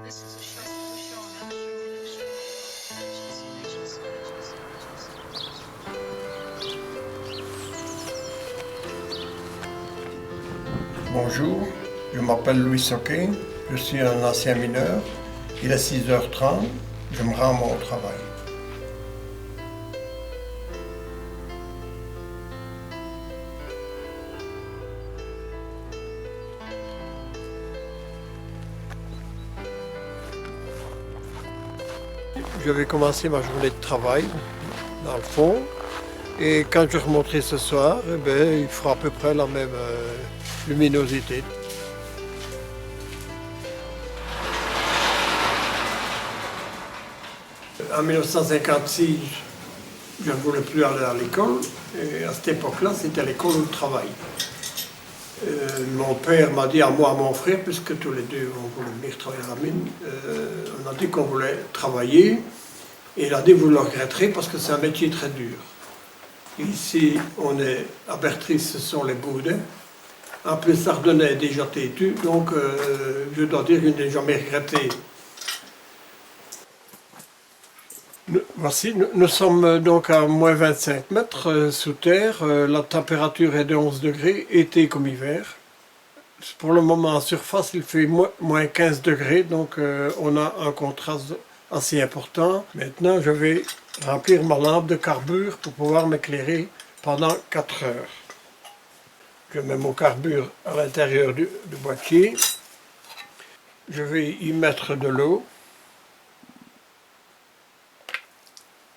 This is a show. We're showing up. Showing Bonjour, je m'appelle Louis Soquet, je suis un ancien mineur. Il est 6h30, je me rends à mon travail. Je vais commencer ma journée de travail, dans le fond, et quand je remonterai ce soir, il fera à peu près la même luminosité. En 1956, je ne voulais plus aller à l'école, et à cette époque-là, c'était l'école ou le travail. Mon père m'a dit à moi, à mon frère, puisque tous les deux on voulait venir travailler à la mine, on a dit qu'on voulait travailler, et il a dit vous le regretterez parce que c'est un métier très dur. Ici, on est à Bertris, ce sont les Boudins. En plus, Ardennais est déjà têtu, donc je dois dire que je n'ai jamais regretté. Voici, nous sommes donc à moins 25 mètres sous terre. La température est de 11 degrés, été comme hiver. Pour le moment, en surface, il fait moins 15 degrés, donc on a un contraste assez important. Maintenant, je vais remplir ma lampe de carbure pour pouvoir m'éclairer pendant 4 heures. Je mets mon carbure à l'intérieur du boîtier. Je vais y mettre de l'eau.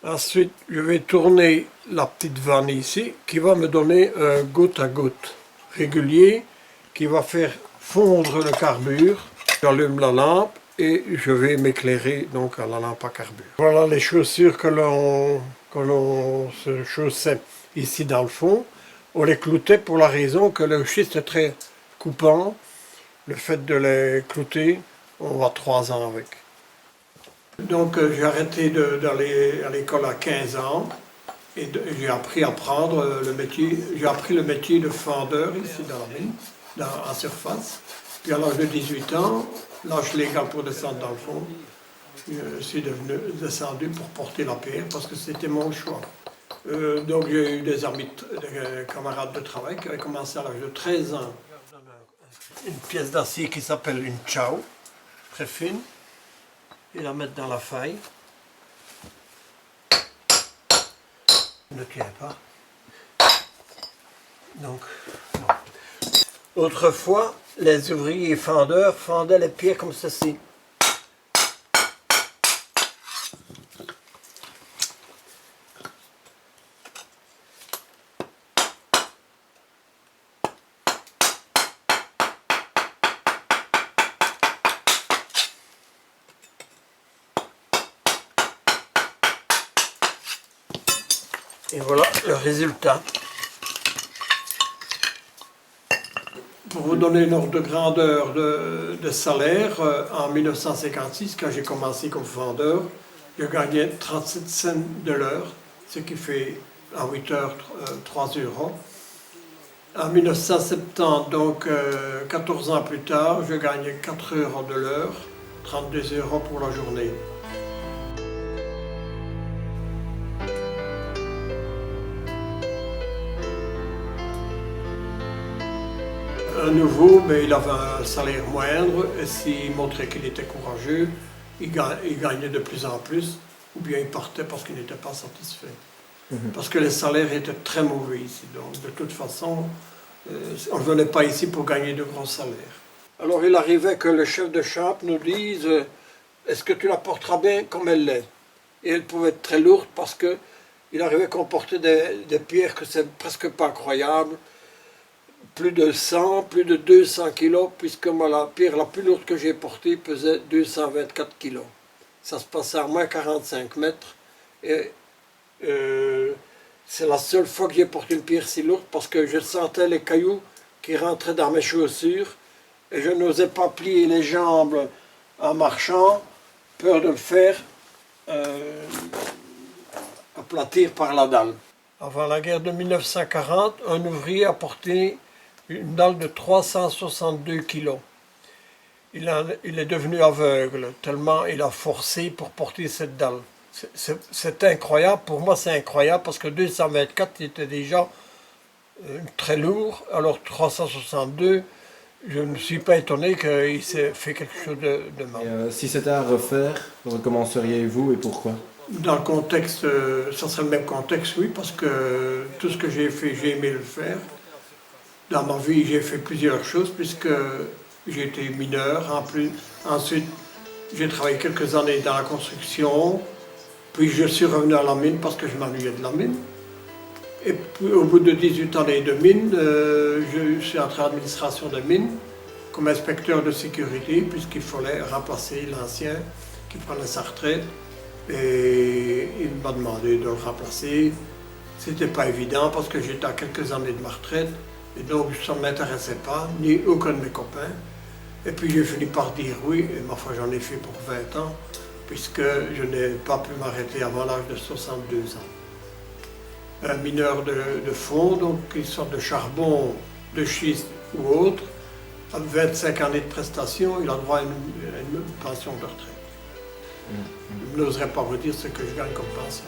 Ensuite, je vais tourner la petite vanne ici qui va me donner un goutte à goutte régulier qui va faire fondre le carbure. J'allume la lampe et je vais m'éclairer donc à la lampe à carbure. Voilà les chaussures que l'on se chaussait ici dans le fond. On les cloutait pour la raison que le schiste est très coupant. Le fait de les clouter, on va 3 ans avec. Donc j'ai arrêté d'aller à l'école à 15 ans et j'ai appris à apprendre le métier. J'ai appris le métier de fendeur ici dans la mine, en surface. Puis à l'âge de 18 ans, l'âge légal pour descendre dans le fond, je suis descendu pour porter la pierre parce que c'était mon choix. Donc j'ai eu des amis, des camarades de travail qui avaient commencé à l'âge de 13 ans. Une pièce d'acier qui s'appelle une chow, très fine. Et la mettre dans la faille. Ne tient pas. Donc, non. Autrefois, les ouvriers fendeurs fendaient les pierres comme ceci. Et voilà le résultat. Pour vous donner une ordre de grandeur de salaire, en 1956, quand j'ai commencé comme vendeur, je gagnais 37 cents de l'heure, ce qui fait en 8 heures 3 euros. En 1970, donc 14 ans plus tard, je gagnais 4 euros de l'heure, 32 euros pour la journée. Un nouveau, il avait un salaire moindre et s'il montrait qu'il était courageux, il gagnait de plus en plus, ou bien il partait parce qu'il n'était pas satisfait. Parce que les salaires étaient très mauvais ici, donc de toute façon, on ne venait pas ici pour gagner de gros salaires. Alors il arrivait que le chef de chambre nous dise « Est-ce que tu la porteras bien comme elle l'est ?» Et elle pouvait être très lourde parce qu'il arrivait qu'on portait des pierres que c'est presque pas croyable. Plus de 100, plus de 200 kilos, puisque moi, la pierre la plus lourde que j'ai portée pesait 224 kilos. Ça se passait à moins 45 mètres. Et c'est la seule fois que j'ai porté une pierre si lourde parce que je sentais les cailloux qui rentraient dans mes chaussures et je n'osais pas plier les jambes en marchant, peur de me faire aplatir par la dalle. Avant la guerre de 1940, un ouvrier a porté une dalle de 362 kg. il est devenu aveugle, tellement il a forcé pour porter cette dalle. C'est incroyable, pour moi c'est incroyable, parce que 224 il était déjà très lourd, alors 362, je ne suis pas étonné qu'il s'est fait quelque chose de mal. Si c'était à refaire, recommenceriez-vous et pourquoi? Dans le contexte, ça serait le même contexte, oui, parce que tout ce que j'ai fait, j'ai aimé le faire. Dans ma vie, j'ai fait plusieurs choses, puisque j'ai été mineur. En plus, ensuite, j'ai travaillé quelques années dans la construction, puis je suis revenu à la mine parce que je m'ennuyais de la mine. Et puis, au bout de 18 années de mine, je suis entré en administration de mine comme inspecteur de sécurité, puisqu'il fallait remplacer l'ancien qui prenait sa retraite. Et il m'a demandé de le remplacer. C'était pas évident parce que j'étais à quelques années de ma retraite et donc ça ne m'intéressait pas, ni aucun de mes copains. Et puis j'ai fini par dire oui, et ma foi j'en ai fait pour 20 ans, puisque je n'ai pas pu m'arrêter avant l'âge de 62 ans. Un mineur de fond, donc qui sort de charbon, de schiste ou autre, à 25 années de prestation, il a droit à une pension de retraite. Je n'oserais pas vous dire ce que je gagne comme pension.